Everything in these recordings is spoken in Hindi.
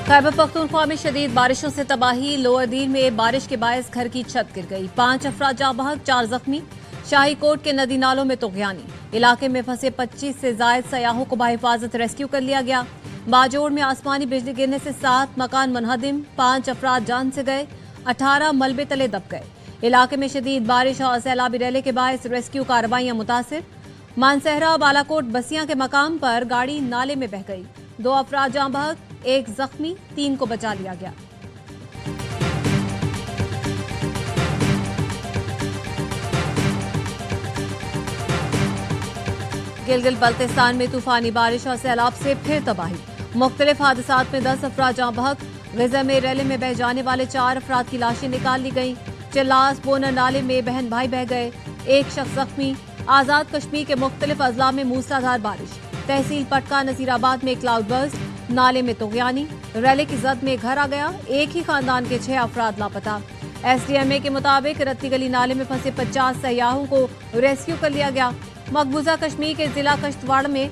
खैबर पख्तूनख्वा में शदीद बारिशों से तबाही। लोअर दीन में बारिश के बायस घर की छत गिर गई। 5 अफराद जाँ बहक, 4 जख्मी। शाही कोट के नदी नालों में तुग़यानी। इलाके में फंसे 25 से जायद सयाहों को बाहिफाजत रेस्क्यू कर लिया गया। बाजोड़ में आसमानी बिजली गिरने से 7 मकान मुनहदिम, 5 अफराद जान से गए, 18 मलबे तले दब गए। इलाके में शदीद बारिश और सैलाबी रैले के बायस रेस्क्यू कार्रवाइयां मुतासिर। मानसहरा बालाकोट बसियां के मकाम पर गाड़ी नाले में बह गई। 2 अफराद जाँ बहक, 1 जख्मी, 3 को बचा लिया गया। गिलगित बल्तिस्तान में तूफानी बारिश और सैलाब से फिर तबाही। मुख्तलिफ हादसात में 10 अफराद जाँ बहक। ग़ज़ा में रैले में बह जाने वाले 4 अफराद की लाशें निकाल ली गईं। चिल्लास बोनर नाले में बहन भाई बह गए, 1 शख्स जख्मी। आजाद कश्मीर के मुख्तलिफ अजला में मूसलाधार बारिश। तहसील पटका नसीराबाद में क्लाउड बर्स्ट, नाले में तुग़यानी। रैले की जद में घर आ गया, एक ही खानदान के 6 अफराद लापता। SDMA के मुताबिक रत्ती गली नाले में फंसे 50 सयाहों को रेस्क्यू कर लिया गया। मकबूजा कश्मीर के जिला कश्तवाड़ में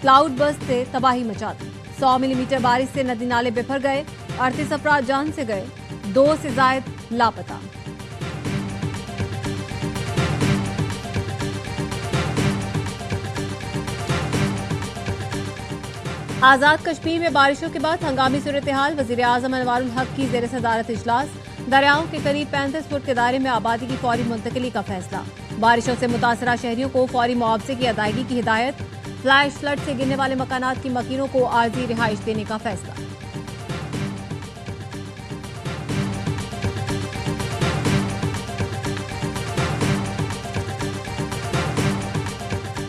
क्लाउड बर्स्ट से तबाही मचा दी। 100 मिलीमीटर बारिश से नदी नाले बिफर गए, 38 अफराद जान से गए, 2 से जायद लापता। आजाद कश्मीर में बारिशों के बाद हंगामी सूरत हाल। वज़ीर-ए-आज़म अनवारुल हक की ज़ेर सदारत इजलास। दरियाओं के करीब 35 फुट के दायरे में आबादी की फौरी मुंतकिली का फैसला। बारिशों से मुतासरा शहरियों को फौरी मुआवजे की अदायगी की हिदायत। फ्लैश फ्लड से गिरने वाले मकानात की मकीनों को आर्जी रिहाइश देने का फैसला।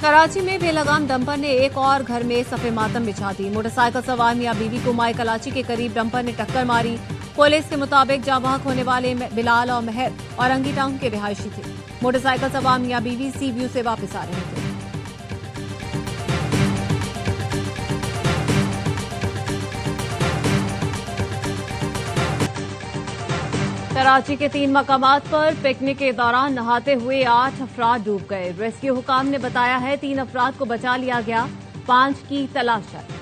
कराची में बेलगाम डंपर ने एक और घर में सफ़े मातम बिछा दी। मोटरसाइकिल सवार मियां बीवी को माई कलाची के करीब डंपर ने टक्कर मारी। पुलिस के मुताबिक जाँ बहक होने वाले बिलाल और मेहर औरंगी टाउन के रिहायशी थे। मोटरसाइकिल सवार मियां बीवी सी व्यू से वापस आ रहे थे। कराची के 3 मकामात पर पिकनिक के दौरान नहाते हुए 8 अफराद डूब गए। रेस्क्यू हुकाम ने बताया है 3 अफराद को बचा लिया गया, 5 की तलाश है।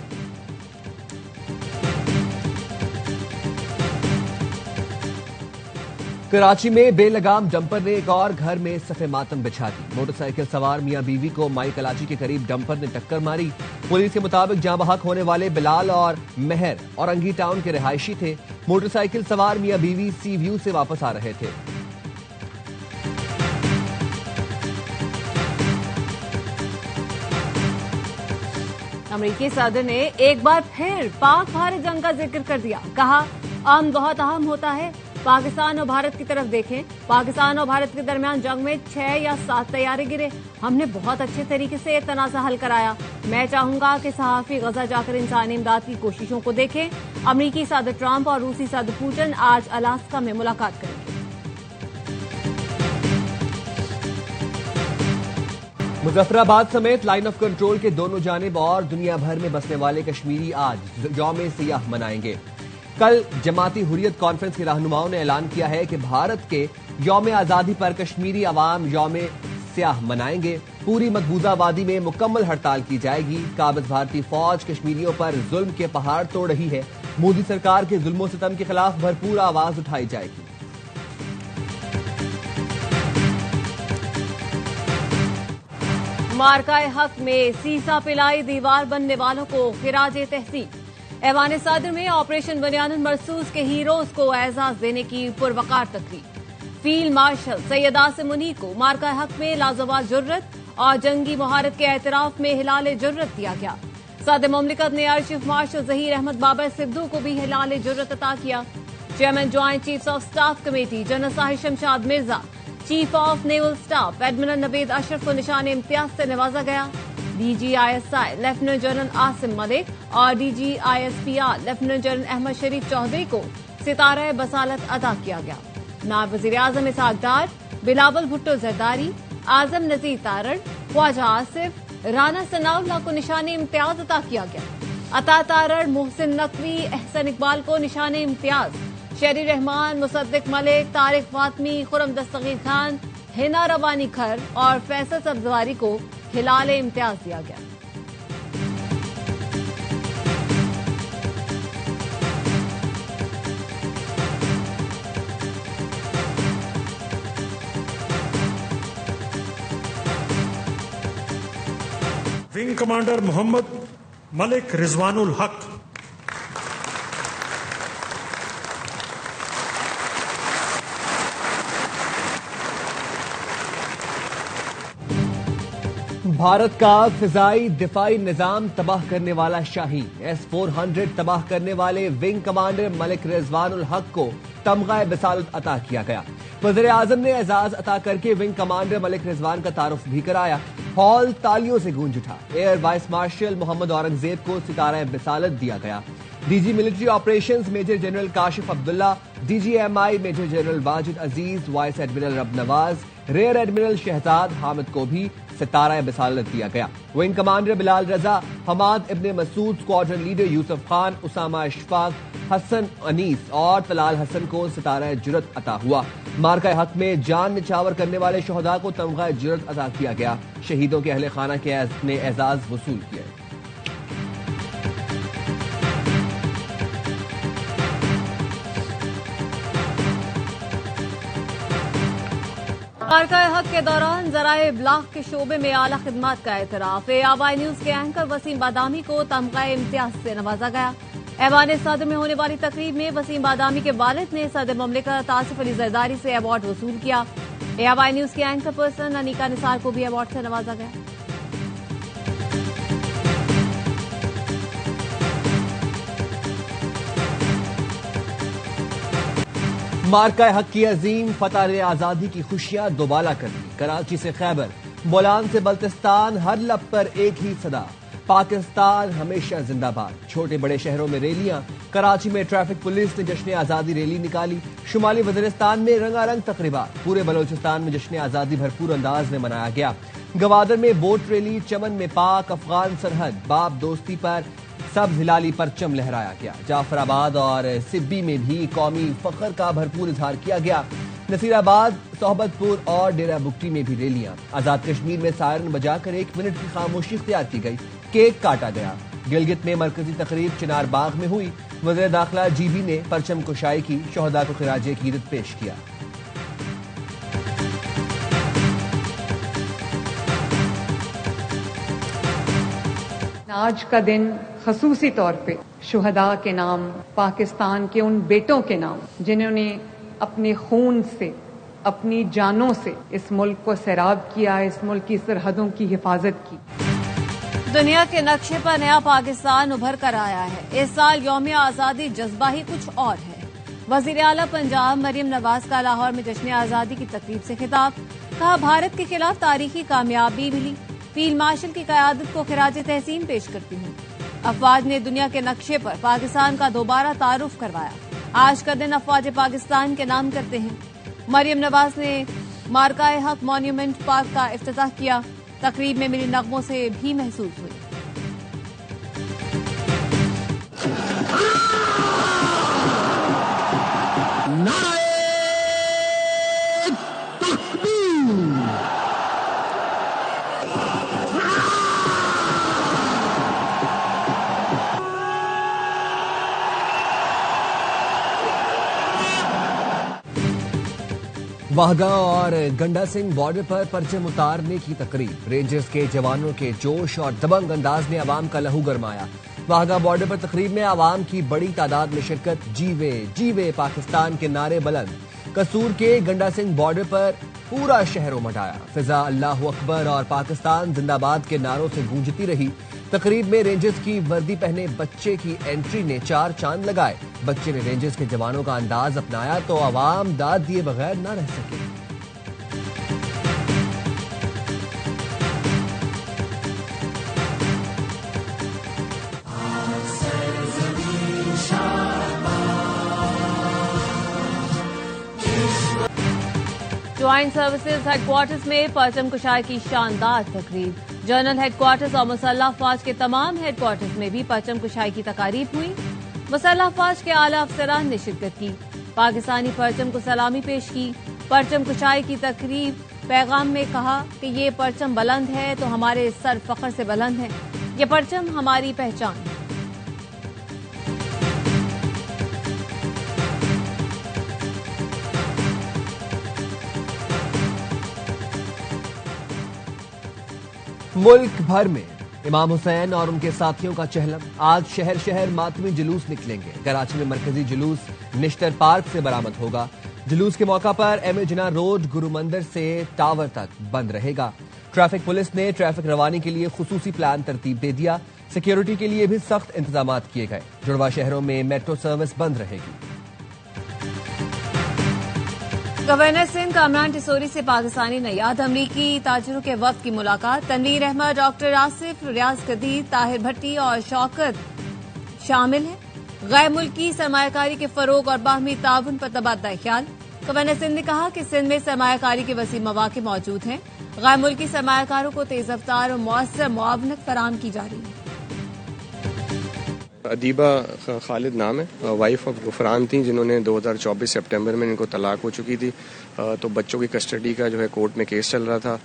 कराची में बेलगाम डंपर ने एक और घर में सफ़े मातम बिछा दी। मोटरसाइकिल सवार मियां बीवी को माई कलाची के करीब डंपर ने टक्कर मारी। पुलिस के मुताबिक जाँ बहक होने वाले बिलाल और मेहर औरंगी टाउन के रिहायशी थे। मोटरसाइकिल सवार मियां बीवी सी व्यू से वापस आ रहे थे। अमेरिकी सदर ने एक बार फिर पाक भारत जंग का जिक्र कर दिया। कहा, अमन बहुत अहम होता है। पाकिस्तान और भारत की तरफ देखें। पाकिस्तान और भारत के दरमियान जंग में 6 या 7 तैयारे गिरे। हमने बहुत अच्छे तरीके से तनाज़ा हल कराया। मैं चाहूंगा कि सहाफ़ी गजा जाकर इंसानी इमदाद की कोशिशों को देखें। अमेरिकी सदर ट्रंप और रूसी सदर पुतिन आज अलास्का में मुलाकात करेंगे। मुजफ्फराबाद समेत लाइन ऑफ कंट्रोल के दोनों जानिब और दुनिया भर में बसने वाले कश्मीरी आज यौम सियाह मनाएंगे। कल जमाती हुर्रियत कॉन्फ्रेंस के रहनुमाओं ने ऐलान किया है कि भारत के यौम आजादी पर कश्मीरी अवाम यौम सियाह मनाएंगे। पूरी मकबूजा वादी में मुकम्मल हड़ताल की जाएगी। काबिज भारतीय फौज कश्मीरियों पर जुल्म के पहाड़ तोड़ रही है। मोदी सरकार के जुल्म सितम के खिलाफ भरपूर आवाज उठाई जाएगी। मार्काए हक में सीसा पिलाई दीवार बनने वालों को खिराजे तहसीन। ऐवान सदर में ऑपरेशन बनियानुल मरसूस के हीरोज को एजाज देने की पुरवकार तकरीब। फील्ड मार्शल सैयद आसिम मुनीर को मार्काए हक में लाजवाब जुर्रत और जंगी महारत के एतराफ में हिलाल जुर्रत दिया गया। सदर मुमलिकत ने air chief marshal Zaheer Ahmed Babar Sidhu को भी हिलाल जुर्रत अता किया। Chairman joint chiefs of staff committee general साहिब Shamshad Mirza, chief of naval staff admiral Naveed Ashraf को निशान इम्तियाज से नवाजा गया। DGISI lieutenant general Asim Malik और DGISPR lieutenant general Ahmed Sharif Chaudhry को सितारा बसालत अता किया गया। नायब वज़ीर-ए-आज़म इसहाक डार, बिलावल भुट्टो जरदारी, आजम नजीर तारड़, ख्वाजा आसिफ, राना सनाउल्लाह को निशान इम्तियाज अता किया गया। अता तारड़, मोहसिन नकवी, एहसन इकबाल को निशान इम्तियाज, शेरी रहमान, मुसद्दिक मलिक, तारिक फातमी, खुरम दस्तगीर खान, हिना रवानी खर और फैसल सब्जवारी को हिलाल इम्तियाज दिया गया। विंग कमांडर मोहम्मद मलिक रिजवानुल हक, भारत का फिजाई दिफाई निजाम तबाह करने वाला शाहीन S-400 तबाह करने वाले विंग कमांडर मलिक रिजवानुल हक को तमगा बिसालत अता किया गया। वज़ीर आज़म ने एजाज अता करके विंग कमांडर मलिक रिजवान का तारुफ भी कराया। हॉल तालियों से गूंज उठा। Air vice marshal Mohammad Aurangzeb को सितारा बिसालत दिया गया। DG military operations major general Kashif Abdullah, DGMI major general Wajid Aziz, vice admiral Rab Nawaz, rear admiral Shahzad Hamid को भी सितारा बिसालत दिया गया। Wing commander Bilal Raza, Hammad Ibne Masood, squadron leader Yusuf Khan, Usama Ishfaq, Hasan Anees और तलाल हसन को सितारा जुरत अता हुआ। मार्का हक में जान निछावर करने वाले शोहदा को तमगा जुरत अता किया गया। शहीदों के अहले खाना ने एजाज वसूल किया। मार्का हक के दौरान जराए इब्लाग के शोबे में आला खिदमात का एतराफ। ARY न्यूज के एंकर वसीम बादामी को तमगा इम्तियाज से नवाजा गया। ऐवान सदर में होने वाली तकरीब में वसीम बादामी के वालिद ने सदर ममलिकत आसिफ अली जरदारी से अवार्ड वसूल किया। ARY न्यूज के एंकर पर्सन अनीका निसार को भी अवार्ड से नवाजा गया। मार्का हक की अजीम फतह ने आजादी की खुशियां दोबाला कर दी। कराची से खैबर, बोलान से बल्तिस्तान, हर लब पर एक ही सदा, पाकिस्तान हमेशा जिंदाबाद। छोटे बड़े शहरों में रैलियां। कराची में ट्रैफिक पुलिस ने जश्न आजादी रैली निकाली। शुमाली वज़ीरिस्तान में रंगारंग तकरीबात। पूरे बलोचिस्तान में जश्न आजादी भरपूर अंदाज में मनाया गया। गवादर में बोट रैली, चमन में पाक अफगान सरहद, बाब दोस्ती पर सब्ज हिलाली परचम लहराया गया। जाफराबाद और सिब्बी में भी कौमी फख्र का भरपूर इजहार किया गया। नसीराबाद, सोहबतपुर और डेरा बुगटी में भी रैलियां। आजाद कश्मीर में सायरन बजाकर 1 मिनट की खामोशी इख्तियार की गई। केक काटा गया। गिलगित में मरकजी तकरीब चिनार बाग में हुई। वज़ीर दाखिला GB ने परचम कुशाई की, शोहदा को खिराजे कीरत पेश किया। आज का दिन खसूसी तौर पे शुहदा के नाम, पाकिस्तान के उन बेटों के नाम जिन्होंने अपने खून से, अपनी जानों से इस मुल्क को सैराब किया, इस मुल्क की सरहदों की हिफाजत की। दुनिया के नक्शे पर नया पाकिस्तान उभर कर आया है। इस साल यौम आजादी जज्बा ही कुछ और है। वजीर आला पंजाब मरियम नवाज का लाहौर में जश्न आजादी की तकरीब से खिताब। कहा, भारत के खिलाफ तारीखी कामयाबी मिली। फील्ड मार्शल की कयादत को खिराजे तहसीन पेश करती हूँ। अफवाज ने दुनिया के नक्शे पर पाकिस्तान का दोबारा तारुफ करवाया। आज का दिन अफवाज पाकिस्तान के नाम करते हैं। मरियम नवाज ने मार्का हक मॉन्यूमेंट पार्क का इफ्तिताह किया। तकरीब में मिली नगमों से भी महसूस हुई। वाहगा और गंडा सिंह बॉर्डर पर परचम उतारने की तकरीब। रेंजर्स के जवानों के जोश और दबंग अंदाज ने आवाम का लहू गरमाया। वाहगा बॉर्डर पर तकरीब में आवाम की बड़ी तादाद में शिरकत। जीवे जीवे पाकिस्तान के नारे बुलंद। कसूर के गंडा सिंह बॉर्डर पर पूरा शहर उमड़ आया। फिजा अल्लाह अकबर और पाकिस्तान जिंदाबाद के नारों से गूंजती रही। तकरीब में रेंजर्स की वर्दी पहने बच्चे की एंट्री ने 4 चांद लगाए। बच्चे ने रेंजर्स के जवानों का अंदाज अपनाया तो आवाम दाद दिए बगैर न रह सके। ज्वाइंट सर्विसेज हेडक्वार्टर्स में परचम कुशाई की शानदार तकरीब। जनरल हेडक्वार्टर्स और मुसल्लह अफवाज के तमाम हेडक्वार्टर्स में भी परचम कुशाई की तकारीब हुई। मुसल्लह अफवाज के आला अफसरान ने शिरकत की। पाकिस्तानी परचम को सलामी पेश की। परचम कुशाई की तकरीब पैगाम में कहा कि ये परचम बुलंद है तो हमारे सर फख्र से बुलंद है। ये परचम हमारी पहचान है। मुल्क भर में इमाम हुसैन और उनके साथियों का चहलम। आज शहर शहर मातमी जुलूस निकलेंगे। कराची में मरकजी जुलूस निश्तर पार्क से बरामद होगा। जुलूस के मौका पर एम.ए. जिन्ना रोड गुरु मंदिर से टावर तक बंद रहेगा। ट्रैफिक पुलिस ने ट्रैफिक रवानी के लिए खुसूसी प्लान तरतीब दे दिया। सिक्योरिटी के लिए भी सख्त इंतजाम किए गए। जुड़वा शहरों में मेट्रो सर्विस बंद रहेगी। गवर्नर सिंध कामरान टिसोरी से पाकिस्तानी नयाद अमरीकी ताजरों के वक्त की मुलाकात। तनवीर अहमद, डॉक्टर आसिफ, रियाज कदीर, ताहिर भट्टी और शौकत शामिल हैं। गैर मुल्की सरमायाकारी के फरोग और बाहमी ताउन पर तबादला ख्याल। गवर्नर सिंध ने कहा कि सिंध में सरमायाकारी के वसी मौके मौजूद हैं। गैर मुल्की सरमायाकारों को तेज रफ्तार और मौसर मुआवनत फराहम की जा रही है। अदीबा खालिद नाम है, वाइफ ऑफ गुफरान थी, जिन्होंने 2024 सितंबर में इनको तलाक हो चुकी थी। तो बच्चों की कस्टडी का जो है कोर्ट में केस चल रहा था।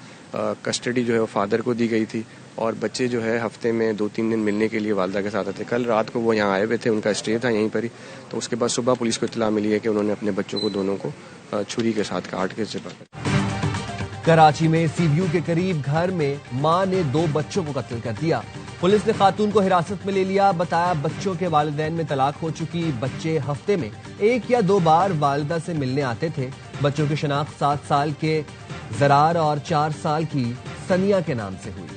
कस्टडी जो है वो फादर को दी गई थी और बच्चे जो है हफ्ते में 2-3 दिन मिलने के लिए वालदा के साथ आते। कल रात को वो यहाँ आए हुए थे, उनका स्टे था यहीं पर ही। तो उसके बाद सुबह पुलिस को इत्तला मिली है कि उन्होंने अपने बच्चों को दोनों को छुरी के साथ काट के ज़िबा कर। कराची में सीव्यू के करीब घर में मां ने 2 बच्चों को कत्ल कर दिया। पुलिस ने खातून को हिरासत में ले लिया। बताया बच्चों के वालिदैन में तलाक हो चुकी। बच्चे हफ्ते में 1 या 2 बार वालिदा से मिलने आते थे। बच्चों की शनाख्त 7 साल के जरार और 4 साल की सनिया के नाम से हुई।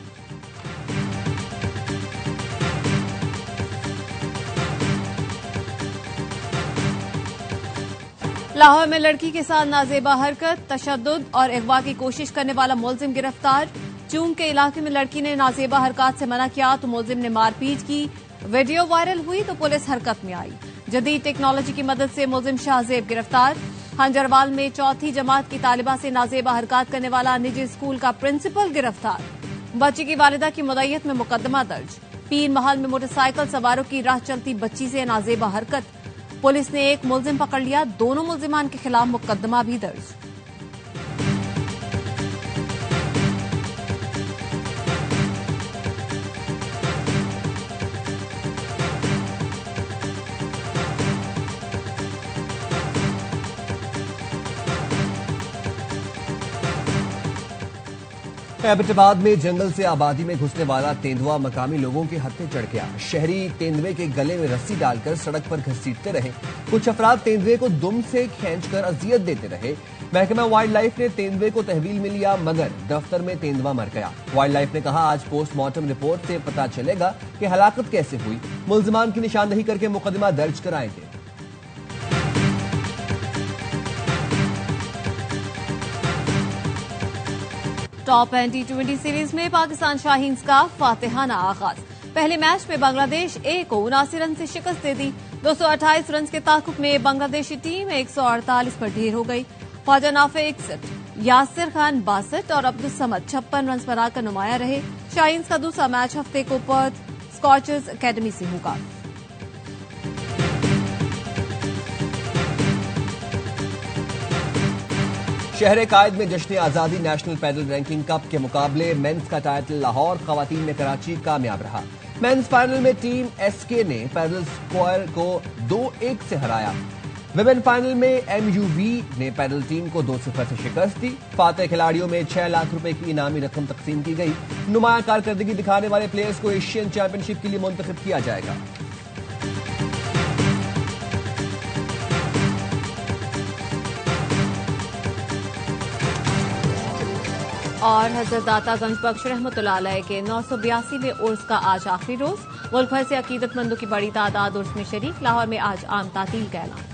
लाहौर में लड़की के साथ नाजेबा हरकत, तशद्दुद और अगवा की कोशिश करने वाला मुलजिम गिरफ्तार। चूंग के इलाके में लड़की ने नाजेबा हरकत से मना किया तो मुलजिम ने मारपीट की। वीडियो वायरल हुई तो पुलिस हरकत में आई। जदीद टेक्नोलॉजी की मदद से मुलजिम शाहजेब गिरफ्तार। हंजरवाल में 4वीं जमात की तालिबा से नाजेबा हरकत करने वाला निजी स्कूल का प्रिंसिपल गिरफ्तार। बच्ची की वालिदा की मुद्दत में मुकदमा दर्ज। पीर महल में मोटरसाइकिल सवारों की राह चलती बच्ची से नाजेबा हरकत। पुलिस ने 1 मुलजिम पकड़ लिया। दोनों मुलजिमान के खिलाफ मुकदमा भी दर्ज। एबटाबाद में जंगल से आबादी में घुसने वाला तेंदुआ मकामी लोगों के हत्थे चढ़ गया। शहरी तेंदुए के गले में रस्सी डालकर सड़क पर घसीटते रहे। कुछ अफराद तेंदुए को दुम से खींचकर अजियत देते रहे। महकमा वाइल्ड लाइफ ने तेंदुए को तहवील में लिया मगर दफ्तर में तेंदुआ मर गया। वाइल्ड लाइफ ने कहा आज पोस्टमार्टम रिपोर्ट से पता चलेगा कि हलाकत कैसे हुई। मुल्जिमान की निशानदही करके मुकदमा दर्ज कराएंगे। टॉप एंड T20 सीरीज में पाकिस्तान शाहीन्स का फातिहाना आगाज। पहले मैच में बांग्लादेश A को 79 रन से शिकस्त दे दी। 228 रन के ताकुब में बांग्लादेशी टीम 148 पर ढेर हो गई। ख्वाजा नाफे 61, यासिर खान 62 और अब्दुल समद 56 रन पर आकर नुमाया रहे। शाहीन्स का दूसरा मैच हफ्ते को पर्थ स्कॉचर्स अकेडमी से होगा। शहर कायद में जश्न आजादी नेशनल पैदल रैंकिंग कप के मुकाबले मेंस का टाइटल लाहौर, खवातीन में कराची कामयाब रहा। मेंस फाइनल में टीम SK ने पैदल स्क्वायर को 2-1 से हराया। विमेन फाइनल में MUV ने पैदल टीम को 2-0 से शिकस्त दी। फातह खिलाड़ियों में 6 लाख रुपए की इनामी रकम तकसीम की गई। नुमाया कारकर्दगी दिखाने वाले प्लेयर्स को एशियन चैंपियनशिप के लिए मुंतखब किया जाएगा। और हजरत दाता गंज बख्श रहमतुल्लाह अलैह के 982वें उर्स का आज आखिरी रोज। मुल्क भर से अकीदतमंदों की बड़ी तादाद उर्स में शरीक। लाहौर में आज आम तातील का ऐलान।